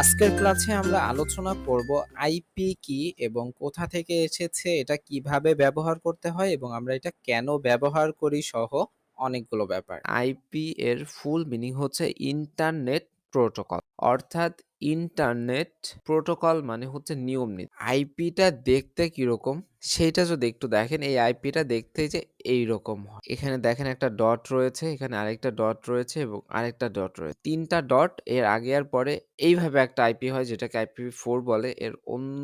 আজকের ক্লাসে আমরা আলোচনা করব আইপি কি এবং কোথা থেকে এসেছে, এটা কিভাবে ব্যবহার করতে হয় এবং আমরা এটা কেন ব্যবহার করি সহ অনেকগুলো ব্যাপার। আইপি এর ফুল মিনিং হচ্ছে ইন্টারনেট প্রোটোকল, অর্থাৎ ইন্টারনেট প্রোটোকল মানে হচ্ছে নিয়ম নীতি। আইপিটা দেখতে কিরকম সেইটা যদি একটু দেখেন, এই আইপিটা দেখতে যে এইরকম হয়। এখানে দেখেন একটা ডট রয়েছে, এখানে আরেকটা ডট রয়েছে এবং আরেকটা ডট রয়েছে, তিনটা ডট এর আগে আর পরে এইভাবে একটা আইপি হয়, যেটাকে আইপি4 বলে। এর অন্য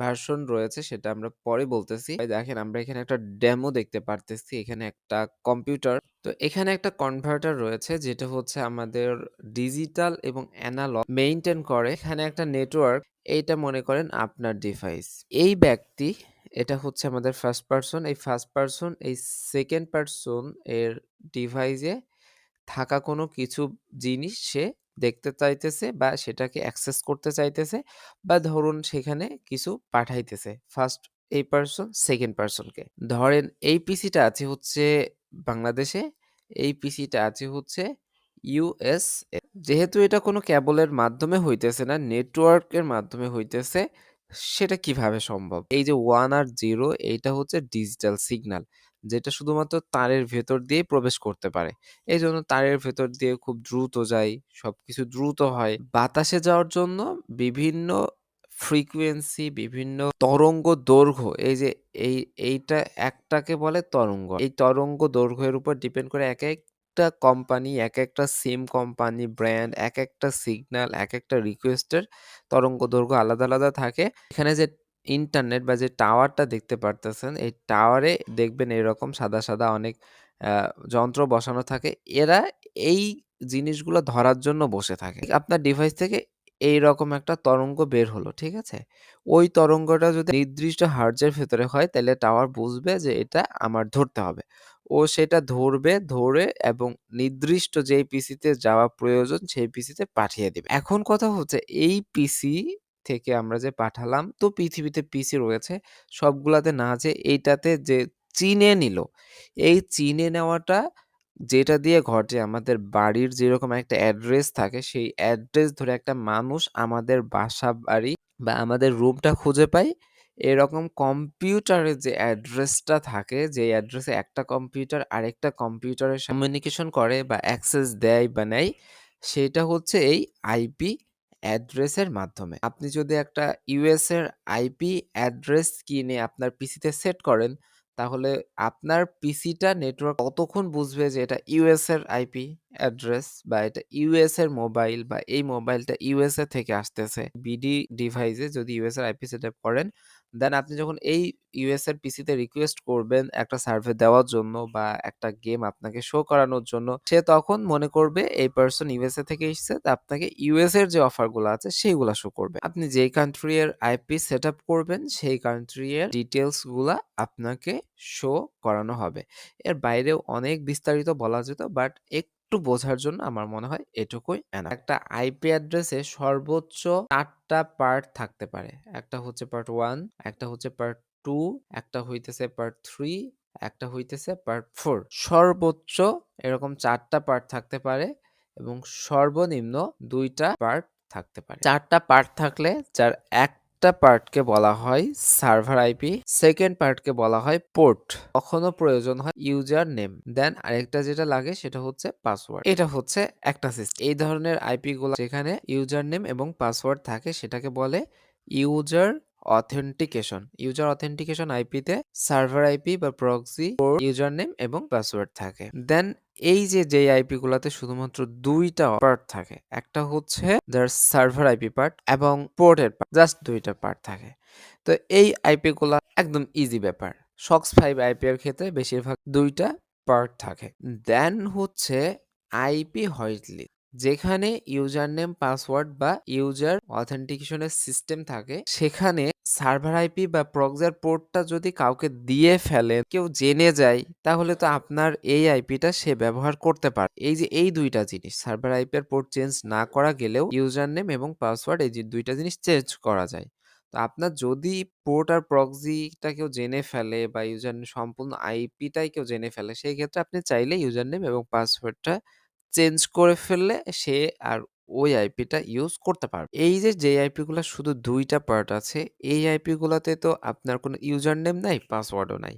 ভার্সন রয়েছে, সেটা আমরা পরে বলতেছি। দেখেন আমরা এখানে একটা ডেমো দেখতে পারতেছি, এখানে একটা কম্পিউটার। তো এখানে একটা কনভার্টার রয়েছে, যেটা হচ্ছে আমাদের ডিজিটাল এবং অ্যানালগ মেইনটেইন করে। এখানে একটা নেটওয়ার্ক, এইটা মনে করেন আপনার ডিভাইস। এই ব্যক্তি, এটা হচ্ছে আমাদের ফার্স্ট পারসন। এই ফার্স্ট পারসন এই সেকেন্ড পারসন এর ডিভাইসে থাকা কোনো কিছু জিনিস সে দেখতে চাইতেছে বা সেটাকে অ্যাক্সেস করতে চাইতেছে, বা ধরুন সেখানে কিছু পাঠাইতেছে ফার্স্ট এই পারসন সেকেন্ড পারসনকে। ধরেন এই পিসিটা আছে হচ্ছে বাংলাদেশে, এই পিসিটা আছে হচ্ছে ইউএসএ। যেহেতু এটা কোনো কেবলের মাধ্যমে হইতেছে না, নেটওয়ার্কের মাধ্যমে হইতেছে, সেটা কিভাবে সম্ভব? এই যে 1 আর 0, এইটা হচ্ছে ডিজিটাল সিগন্যাল, যেটা শুধুমাত্র তারের ভেতর দিয়ে প্রবেশ করতে পারে। এইজন্য তারের ভেতর দিয়ে খুব দ্রুত যায়, সবকিছু দ্রুত হয়। বাতাসে যাওয়ার জন্য বিভিন্ন ফ্রিকোয়েন্সি, বিভিন্ন তরঙ্গ দৈর্ঘ্য, এই যে এইটা একটাকে বলে তরঙ্গ। এই তরঙ্গ দৈর্ঘ্যের উপর ডিপেন্ড করে একেকটা কোম্পানি, একেকটা সিম কোম্পানি, ব্র্যান্ড, একেকটা সিগন্যাল, একেকটা রিকোয়েস্টের তরঙ্গ দৈর্ঘ্য আলাদা, আলাদা থাকে। এখানে যে ইন্টারনেট বা যে টাওয়ারটা দেখতে পারতেছেন, এই টাওয়ারে দেখবেন এরকম সাদা, সাদা অনেক আ যন্ত্র বসানো থাকে। এরা এই জিনিসগুলো ধরার জন্য বসে থাকে। আপনার ডিভাইস থেকে এইরকম একটা তরঙ্গ বের হলো, ঠিক আছে? ওই তরঙ্গটা যদি নির্দিষ্ট হার্টজের ভেতরে হয়, তাইলে টাওয়ার বুঝবে যে এটা আমার ধরতে হবে। ও সেটা ধরবে, ধরে এবং নির্দিষ্ট যেই পিসিতে যাওয়া প্রয়োজন সেই পিসিতে পাঠিয়ে দিবে। এখন কথা হচ্ছে, এই পিসি থেকে আমরা যে পাঠালাম, তো পৃথিবীতে পিসি রয়েছে, সবগুলাতে না যেয়ে এইটাতে যে চিনে নিল, এই চিনে নেওয়াটা যেটা দিয়ে ঘটে, আমাদের বাড়ির যেরকম একটা অ্যাড্রেস থাকে, সেই অ্যাড্রেস ধরে একটা মানুষ আমাদের বাসা বাড়ি বা আমাদের রুমটা খুঁজে পায়। এরকম কম্পিউটারের যে অ্যাড্রেসটা থাকে, যে অ্যাড্রেসে একটা কম্পিউটার আরেকটা কম্পিউটারের কমিউনিকেশন করে বা অ্যাক্সেস দেয় বা নেয়, সেটা হচ্ছে এই আইপি অ্যাড্রেসের মাধ্যমে। আপনি যদি একটা ইউএস এর আইপি অ্যাড্রেস কিনে আপনার পিসিতে সেট করেন, তাহলে আপনার পিসিটা নেটওয়ার্ক ততক্ষণ বুঝবে যে এটা ইউএস এর আইপি অ্যাড্রেস, বা এটা ইউএস এর মোবাইল, বা এই মোবাইলটা ইউএসএ থেকে আসতেছে। বিডি ডিভাইসে যদি ইউএস এর আইপি সেটআপ করেন, দেন আপনি যখন এই ইউএস এর পিসিতে রিকোয়েস্ট করবেন একটা সার্ভে দেওয়ার জন্য বা একটা গেম আপনাকে শো করানোর জন্য, সে তখন মনে করবে এই পারসন ইউএসএ থেকে এসেছে, তা আপনাকে ইউএস এর যে অফারগুলো আছে সেইগুলা শো করবে। আপনি যেই কান্ট্রি এর আইপি সেটআপ করবেন, সেই কান্ট্রি এর ডিটেইলস গুলা আপনাকে শো করানো হবে। এর বাইরেও অনেক বিস্তারিত বলা যেত, বাট একটু বোঝার জন্য আমার মনে হয় এটুকুই এনাফ। একটা আইপি অ্যাড্রেসে সর্বোচ্চ 4টা পার্ট থাকতে পারে। একটা হচ্ছে পার্ট 1, একটা হচ্ছে পার্ট 2, একটা হইতেছে পার্ট 3, একটা হইতেছে পার্ট 4। সর্বোচ্চ এরকম 4টা পার্ট থাকতে পারে এবং সর্বনিম্ন 2টা পার্ট থাকতে পারে। 4টা পার্ট থাকলে যার একটা পার্টকে বলা হয় সার্ভার আইপি, সেকেন্ড পার্টকে বলা হয় পোর্ট। কখনো প্রয়োজন হয় ইউজার নেম, দেন আরেকটা যেটা লাগে সেটা হচ্ছে পাসওয়ার্ড। এটা হচ্ছে একটা সিস্টেম। এই ধরনের আইপি গুলো যেখানে ইউজার নেম এবং পাসওয়ার্ড থাকে, সেটাকে বলে ইউজার অথেন্টিকেশন। ইউজার অথেন্টিকেশন আইপিতে সার্ভার আইপি বা প্রক্সি, ইউজার নেম এবং পাসওয়ার্ড থাকে। দেন এই যে আইপি গুলাতে শুধুমাত্র 2টা পার্ট থাকে, একটা হচ্ছে যার সার্ভার আইপি পার্ট এবং পোর্টের পার্ট, জাস্ট 2টা পার্ট থাকে। তো এই আইপি গুলা একদম ইজি ব্যাপার। সক্স 5 আইপি এর ক্ষেত্রে বেশিরভাগ 2টা পার্ট থাকে। দেন হচ্ছে আইপি হোয়াইটলিস্ট, যেখানে ইউজার নেম, পাসওয়ার্ড বা ইউজার অথেন্টিকেশনের সিস্টেম থাকে। সেখানে সার্ভার আইপি বা প্রক্সির পোর্টটা যদি কাউকে দিয়ে ফেলে, কেউ জেনে যায়, তাহলে তো আপনার এই আইপিটা সে ব্যবহার করতে পারে। এই যে এই 2টা জিনিস, সার্ভার আইপি এর পোর্ট চেঞ্জ না করা গেলেও ইউজার নেম এবং পাসওয়ার্ড, এই যে 2টা জিনিস চেঞ্জ করা যায়। তো আপনার যদি পোর্ট আর প্রক্সিটা কেউ জেনে ফেলে বা ইউজার সম্পূর্ণ আইপিটাই কেউ জেনে ফেলে, সেই ক্ষেত্রে আপনি চাইলে ইউজার নেম এবং পাসওয়ার্ডটা চেঞ্জ করে ফেললে সে আর ওই আইপিটা ইউজ করতে পারবে। এই যে আইপি গুলা শুধু ২ টা পার্ট আছে, এই আইপি গুলাতে তো আপনার কোনো ইউজার নেম নাই, পাসওয়ার্ডও নাই।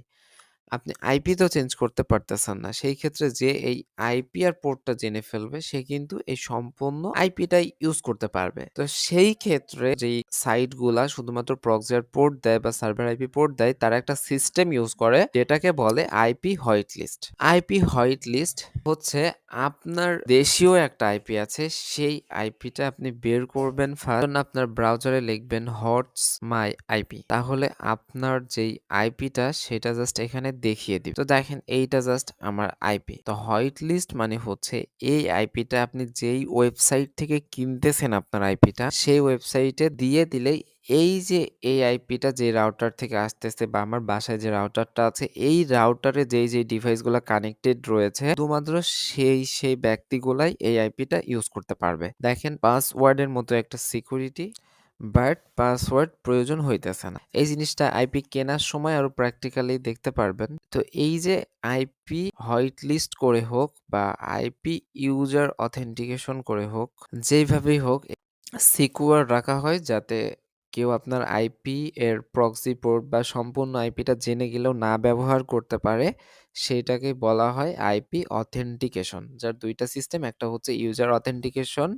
আপনি আইপি তো চেঞ্জ করতে পারতেছেন না। সেই ক্ষেত্রে যে এই আইপি আর পোর্টটা জেনে ফেলবে সে কিন্তু এই সম্পূর্ণ আইপিটাই ইউজ করতে পারবে। তো সেই ক্ষেত্রে যেই সাইটগুলা শুধুমাত্র প্রক্সি আর পোর্ট দেয় বা সার্ভার আইপি পোর্ট দেয় তারা একটা সিস্টেম ইউজ করে যেটাকে বলে IP white list. IP white list হচ্ছে আপনার দেশীয় একটা আইপি আছে সেই আইপিটা আপনি বের করবেন ফার্স্ট আপনার ব্রাউজারে লিখবেন হোটস মাই আইপি তাহলে আপনার যেই আইপিটা সেটা জাস্ট এখানে দেখিয়ে দিবে। তো দেখেন এইটা জাস্ট আমার আইপি। তো হোয়াইট লিস্ট মানে হচ্ছে এই আইপিটা আপনি যেই ওয়েবসাইট থেকে কিনতেছেন আপনার আইপিটা সেই ওয়েবসাইটে দিয়ে দিলেই এই যে এই আইপিটা যে রাউটার থেকে আসতেছে বা আমার বাসায় যে রাউটারটা আছে এই রাউটারে যেই ডিভাইসগুলো কানেক্টেড রয়েছে শুধুমাত্র সেই ব্যক্তিগুলাই এই আইপিটা ইউজ করতে পারবে। দেখেন পাসওয়ার্ডের মতো একটা সিকিউরিটি বাট পাসওয়ার্ড প্রয়োজন হইতেছে না। এই জিনিসটা আইপি কেনার সময় আরো প্র্যাকটিক্যালি দেখতে পারবেন। তো এই যে আইপি হোয়াইট লিস্ট করে হোক বা আইপি ইউজার অথেন্টিকেশন করে হোক যেইভাবেই হোক সিকিউর রাখা হয় যাতে কেউ আপনার আইপি এর প্রক্সি পোর্ট বা সম্পূর্ণ আইপিটা জেনে গেলেও না ব্যবহার করতে পারে সেটাকে বলা হয় আইপি অথেন্টিকেশন যার ২ টা সিস্টেম একটা হচ্ছে ইউজার অথেন্টিকেশন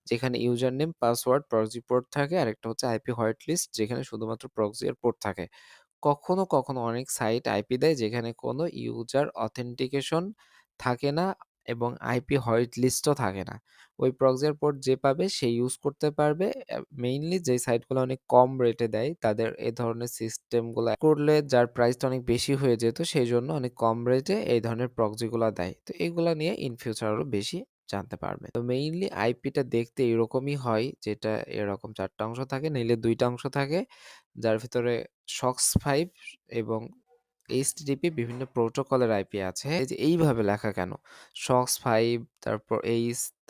যেখানে user name password proxy port থাকে আরেকটা হচ্ছে আইপি হোয়াইট লিস্ট যেখানে শুধুমাত্র প্রক্সি আর পোর্ট থাকে। কখনো অনেক সাইট আইপি দেয় যেখানে কোনো ইউজার অথেন্টিকেশন থাকে না এবং আইপি হোয়াইট লিস্টও থাকে না। ওই প্রক্সি আর পোর্ট যে পাবে সে ইউজ করতে পারবে। মেইনলি যে সাইটগুলো অনেক কম রেটে দেয় তাদের এ ধরনের সিস্টেমগুলা করলে যার প্রাইসটা অনেক বেশি হয়ে যেত সেইজন্য অনেক কম রেটে এই ধরনের প্রক্সিগুলা দেয়। তো এগুলা নিয়ে ইন ফিউচার আরো বেশি জানতে পারবে। তো মেইনলি আইপিটা দেখতে এরকমই হয় যেটা এরকম ৪ টা অংশ থাকে নইলে ২ টা অংশ থাকে যার ভিতরে SOCKS 5 এবং HTTP বিভিন্ন প্রোটোকলের আইপি আছে। এই যে এইভাবে লেখা কেন? SOCKS 5 তারপর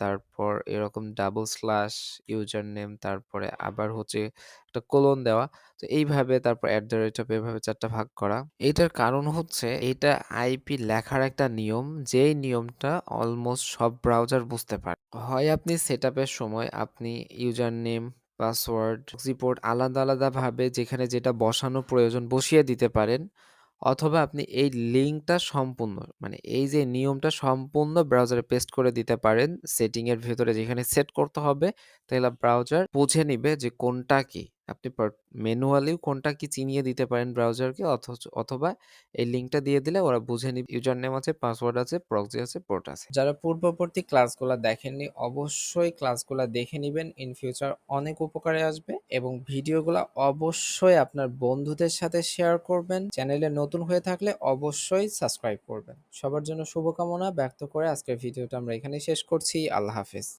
তারপর এরকম ডাবল স্ল্যাশ ইউজার নেম তারপরে আবার হচ্ছে একটা কোলন দেওয়া। তো এইভাবে তারপর এভাবে ৪ টা ভাগ করা। এইটার কারণ হচ্ছে এটা আইপি লেখার একটা নিয়ম যেই নিয়মটা অলমোস্ট সব ব্রাউজার বুঝতে পারে। হয় আপনি সেটআপের সময় আপনি user name password, proxy port আলাদা ভাবে যেখানে যেটা বসানো প্রয়োজন বসিয়ে দিতে পারেন। অথবা আপনি এই লিঙ্কটা সম্পূর্ণ মানে এই যে নিয়মটা সম্পূর্ণ ব্রাউজারে পেস্ট করে দিতে পারেন সেটিং এর ভেতরে যেখানে সেট করতে হবে তাহলে ব্রাউজার বুঝে নিবে যে কোনটা কি। আপনি ম্যানুয়ালিও কোনটা কি চিনিয়ে দিতে পারেন ব্রাউজারকে অথবা এই লিঙ্কটা দিয়ে দিলে ওরা বুঝে নিবে ইউজার নেম আছে, পাসওয়ার্ড আছে, প্রক্সি আছে, পোর্ট আছে। যারা পূর্ববর্তী ক্লাসগুলো দেখেননি অবশ্যই ক্লাসগুলো দেখে নিবেন ইন ফিউচার অনেক উপকারে আসবে এবং ভিডিওগুলো অবশ্যই আপনার বন্ধুদের সাথে শেয়ার করবেন। চ্যানেলে নতুন হয়ে থাকলে অবশ্যই সাবস্ক্রাইব করবেন। সবার জন্য শুভকামনা ব্যক্ত করে আজকের ভিডিওটা আমরা এখানেই শেষ করছি। আল্লাহ হাফেজ।